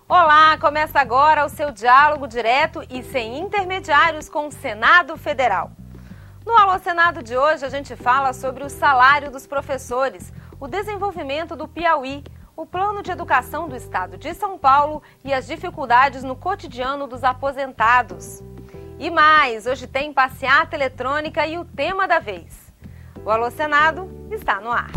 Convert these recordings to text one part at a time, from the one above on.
Olá, começa agora o seu diálogo direto e sem intermediários com o Senado Federal. No Alô Senado de hoje a gente fala sobre o salário dos professores, o desenvolvimento do Piauí, o plano de educação do estado de São Paulo e as dificuldades no cotidiano dos aposentados. E mais, hoje tem passeata eletrônica e o tema da vez. O Alô Senado está no ar.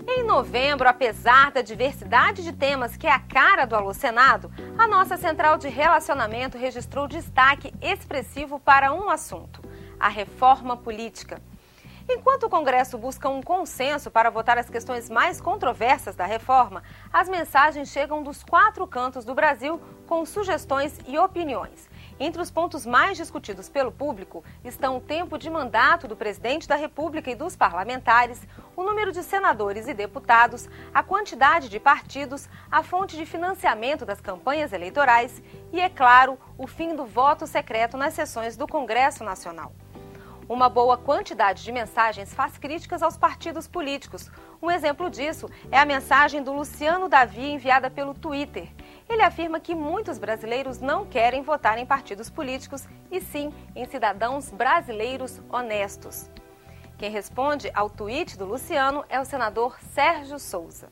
Em novembro, apesar da diversidade de temas que é a cara do Alô Senado, a nossa central de relacionamento registrou destaque expressivo para um assunto: a reforma política. Enquanto o Congresso busca um consenso para votar as questões mais controversas da reforma, as mensagens chegam dos 4 cantos do Brasil com sugestões e opiniões. Entre os pontos mais discutidos pelo público estão o tempo de mandato do presidente da República e dos parlamentares, o número de senadores e deputados, a quantidade de partidos, a fonte de financiamento das campanhas eleitorais e, é claro, o fim do voto secreto nas sessões do Congresso Nacional. Uma boa quantidade de mensagens faz críticas aos partidos políticos. Um exemplo disso é a mensagem do Luciano Davi enviada pelo Twitter. Ele afirma que muitos brasileiros não querem votar em partidos políticos e sim em cidadãos brasileiros honestos. Quem responde ao tweet do Luciano é o senador Sérgio Souza.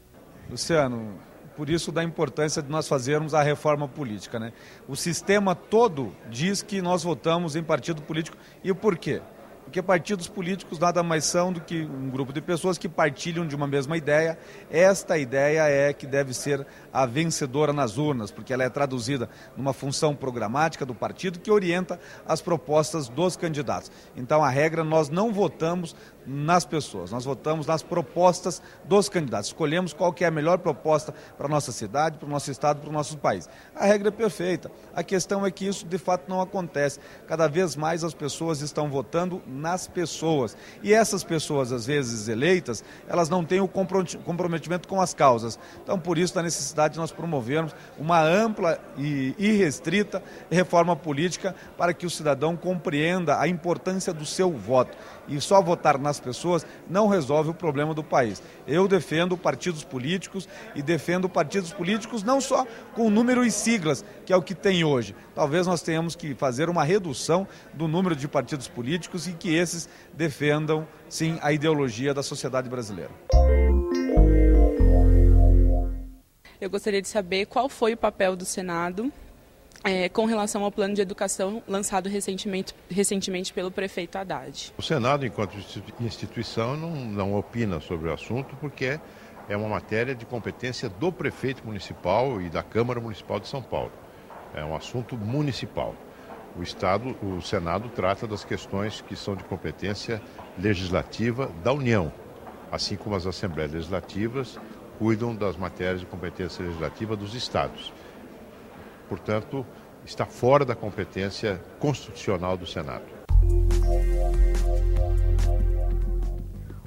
Luciano, por isso da importância de nós fazermos a reforma política, né? O sistema todo diz que nós votamos em partido político. E o porquê? Porque partidos políticos nada mais são do que um grupo de pessoas que partilham de uma mesma ideia. Esta ideia é que deve ser a vencedora nas urnas, porque ela é traduzida numa função programática do partido que orienta as propostas dos candidatos. Então, a regra, nós não votamos nas pessoas, nós votamos nas propostas dos candidatos. Escolhemos qual que é a melhor proposta para a nossa cidade, para o nosso estado, para o nosso país. A regra é perfeita. A questão é que isso, de fato, não acontece. Cada vez mais as pessoas estão votando nas pessoas. E essas pessoas, às vezes eleitas, elas não têm o comprometimento com as causas. Então, por isso, a necessidade de nós promovermos uma ampla e irrestrita reforma política para que o cidadão compreenda a importância do seu voto. E só votar nas pessoas não resolve o problema do país. Eu defendo partidos políticos e defendo partidos políticos não só com número e siglas, que é o que tem hoje. Talvez nós tenhamos que fazer uma redução do número de partidos políticos e que esses defendam, sim, a ideologia da sociedade brasileira. Eu gostaria de saber qual foi o papel do Senado com relação ao plano de educação lançado recentemente pelo prefeito Haddad. O Senado, enquanto instituição, não opina sobre o assunto porque é uma matéria de competência do prefeito municipal e da Câmara Municipal de São Paulo. É um assunto municipal. O Senado trata das questões que são de competência legislativa da União, assim como as Assembleias Legislativas cuidam das matérias de competência legislativa dos estados. Portanto, está fora da competência constitucional do Senado.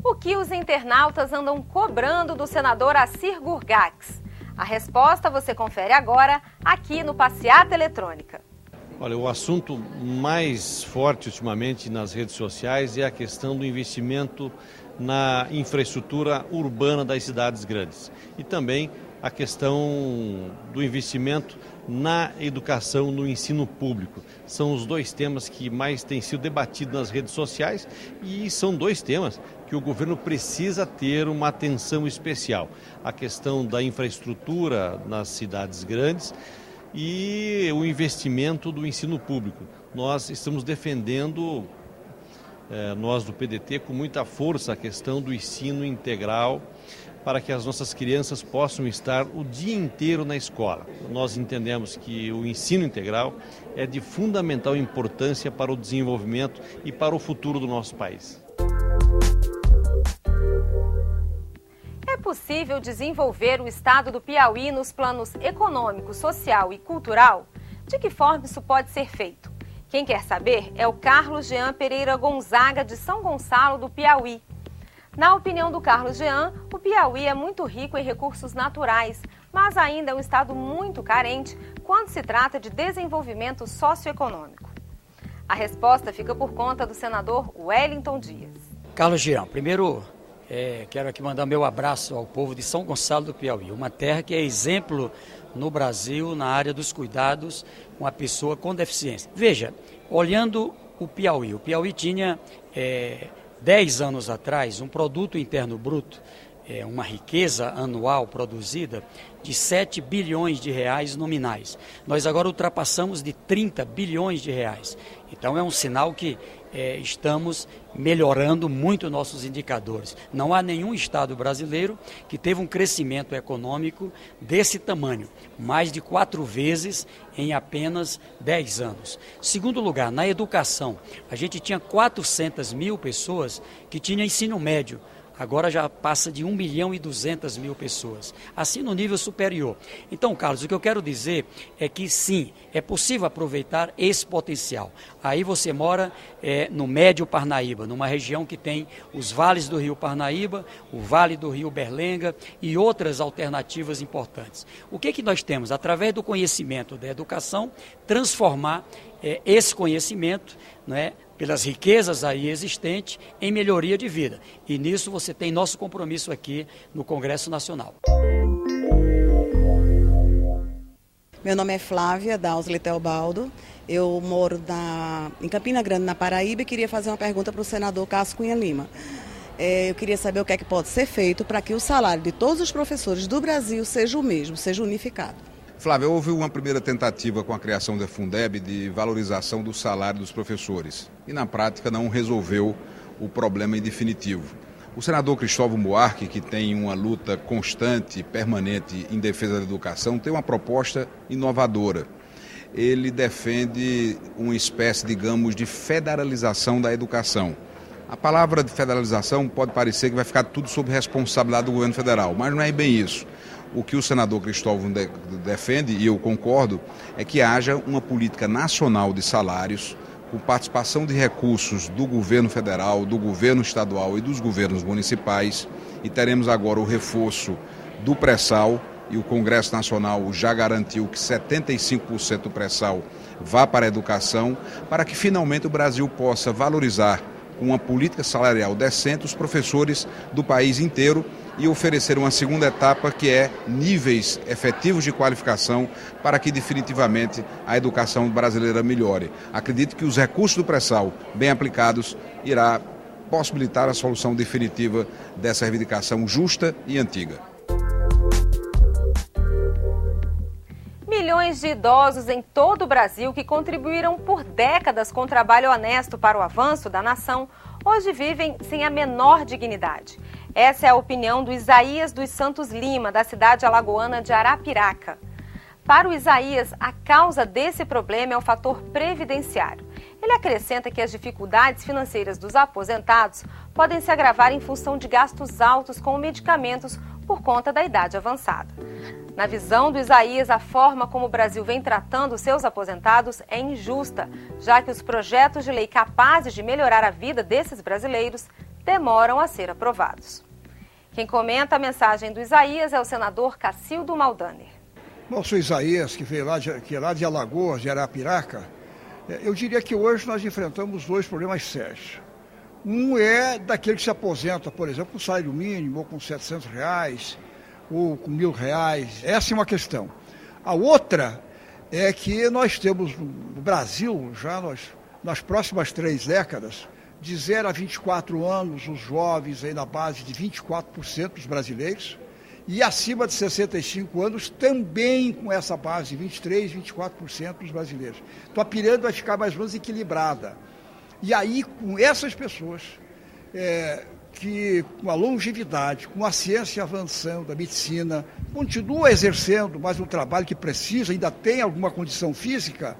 O que os internautas andam cobrando do senador Assir Gurgax? A resposta você confere agora aqui no Passeata Eletrônica. Olha, o assunto mais forte ultimamente nas redes sociais é a questão do investimento na infraestrutura urbana das cidades grandes e também a questão do investimento na educação, no ensino público. São os 2 temas que mais têm sido debatidos nas redes sociais e são 2 temas que o governo precisa ter uma atenção especial. A questão da infraestrutura nas cidades grandes e o investimento do ensino público. Nós estamos defendendo, nós do PDT, com muita força a questão do ensino integral, para que as nossas crianças possam estar o dia inteiro na escola. Nós entendemos que o ensino integral é de fundamental importância para o desenvolvimento e para o futuro do nosso país. É possível desenvolver o estado do Piauí nos planos econômico, social e cultural? De que forma isso pode ser feito? Quem quer saber é o Carlos Jean Pereira Gonzaga, de São Gonçalo do Piauí. Na opinião do Carlos Jean, o Piauí é muito rico em recursos naturais, mas ainda é um estado muito carente quando se trata de desenvolvimento socioeconômico. A resposta fica por conta do senador Wellington Dias. Carlos Jean, primeiro Quero aqui mandar meu abraço ao povo de São Gonçalo do Piauí, uma terra que é exemplo no Brasil na área dos cuidados com a pessoa com deficiência. Veja, olhando o Piauí tinha 10 anos atrás um produto interno bruto, uma riqueza anual produzida de 7 bilhões de reais nominais. Nós agora ultrapassamos de 30 bilhões de reais. Então é um sinal que estamos melhorando muito nossos indicadores. Não há nenhum estado brasileiro que teve um crescimento econômico desse tamanho, mais de 4 vezes em apenas 10 anos. Segundo lugar, na educação, a gente tinha 400 mil pessoas que tinham ensino médio. Agora já passa de 1.200.000 pessoas, assim no nível superior. Então, Carlos, o que eu quero dizer é que sim, é possível aproveitar esse potencial. Aí você mora no Médio Parnaíba, numa região que tem os vales do Rio Parnaíba, o Vale do Rio Berlenga e outras alternativas importantes. O que nós temos? Através do conhecimento da educação, transformar esse conhecimento, pelas riquezas aí existentes, em melhoria de vida. E nisso você tem nosso compromisso aqui no Congresso Nacional. Meu nome é Flávia Dausli Teobaldo, eu moro em Campina Grande, na Paraíba, e queria fazer uma pergunta para o senador Cássio Cunha Lima. Eu queria saber o que é que pode ser feito para que o salário de todos os professores do Brasil seja o mesmo, seja unificado. Flávia, houve uma primeira tentativa com a criação da Fundeb de valorização do salário dos professores e na prática não resolveu o problema em definitivo. O senador Cristóvão Buarque, que tem uma luta constante e permanente em defesa da educação, tem uma proposta inovadora. Ele defende uma espécie, digamos, de federalização da educação. A palavra de federalização pode parecer que vai ficar tudo sob responsabilidade do governo federal, mas não é bem isso. O que o senador Cristóvão defende, e eu concordo, é que haja uma política nacional de salários, com participação de recursos do governo federal, do governo estadual e dos governos municipais, e teremos agora o reforço do pré-sal, e o Congresso Nacional já garantiu que 75% do pré-sal vá para a educação, para que finalmente o Brasil possa valorizar com uma política salarial decente os professores do país inteiro e oferecer uma segunda etapa que é níveis efetivos de qualificação para que definitivamente a educação brasileira melhore. Acredito que os recursos do pré-sal, bem aplicados, irá possibilitar a solução definitiva dessa reivindicação justa e antiga. Milhões de idosos em todo o Brasil que contribuíram por décadas com trabalho honesto para o avanço da nação, hoje vivem sem a menor dignidade. Essa é a opinião do Isaías dos Santos Lima, da cidade alagoana de Arapiraca. Para o Isaías, a causa desse problema é o fator previdenciário. Ele acrescenta que as dificuldades financeiras dos aposentados podem se agravar em função de gastos altos com medicamentos por conta da idade avançada. Na visão do Isaías, a forma como o Brasil vem tratando seus aposentados é injusta, já que os projetos de lei capazes de melhorar a vida desses brasileiros demoram a ser aprovados. Quem comenta a mensagem do Isaías é o senador Cacildo Maldaner. Nosso Isaías, que veio lá de Alagoas, de Arapiraca, eu diria que hoje nós enfrentamos 2 problemas sérios. Um é daquele que se aposenta, por exemplo, com salário mínimo, ou com R$700, ou com R$1.000. Essa é uma questão. A outra é que nós temos no Brasil, já nas próximas 3 décadas, de 0 a 24 anos, os jovens aí na base de 24% dos brasileiros, e acima de 65 anos também com essa base de 23%, 24% dos brasileiros. Então a pirâmide vai ficar mais ou menos equilibrada. E aí, com essas pessoas, que com a longevidade, com a ciência avançando, a medicina, continua exercendo mais um trabalho que precisa, ainda tem alguma condição física,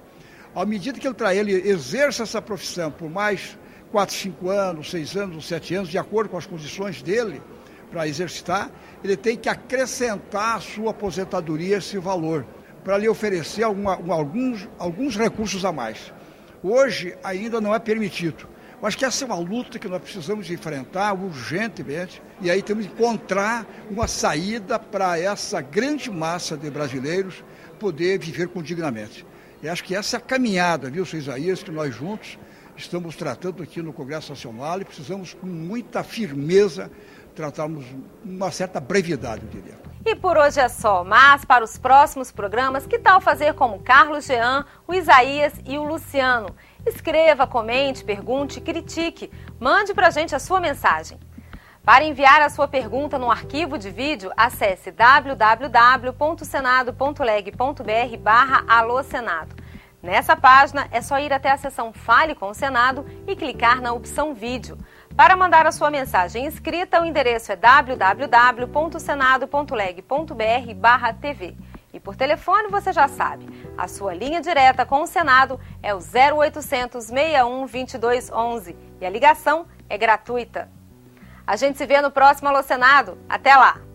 à medida que ele exerça essa profissão por mais 4, 5 anos, 6 anos ou 7 anos, de acordo com as condições dele, para exercitar, ele tem que acrescentar à sua aposentadoria esse valor, para lhe oferecer alguns recursos a mais. Hoje ainda não é permitido. Eu acho que essa é uma luta que nós precisamos enfrentar urgentemente, e aí temos que encontrar uma saída para essa grande massa de brasileiros poder viver dignamente. E acho que essa é a caminhada, viu, seu Isaías, que nós juntos estamos tratando aqui no Congresso Nacional, e precisamos com muita firmeza tratarmos uma certa brevidade, eu diria. E por hoje é só, mas para os próximos programas, que tal fazer como o Carlos Jean, o Isaías e o Luciano? Escreva, comente, pergunte, critique, mande pra gente a sua mensagem. Para enviar a sua pergunta no arquivo de vídeo, acesse www.senado.leg.br/alô-senado. Nessa página é só ir até a seção Fale com o Senado e clicar na opção Vídeo. Para mandar a sua mensagem escrita, o endereço é www.senado.leg.br/TV. E por telefone você já sabe, a sua linha direta com o Senado é o 0800 61 2211 e a ligação é gratuita. A gente se vê no próximo Alô Senado. Até lá!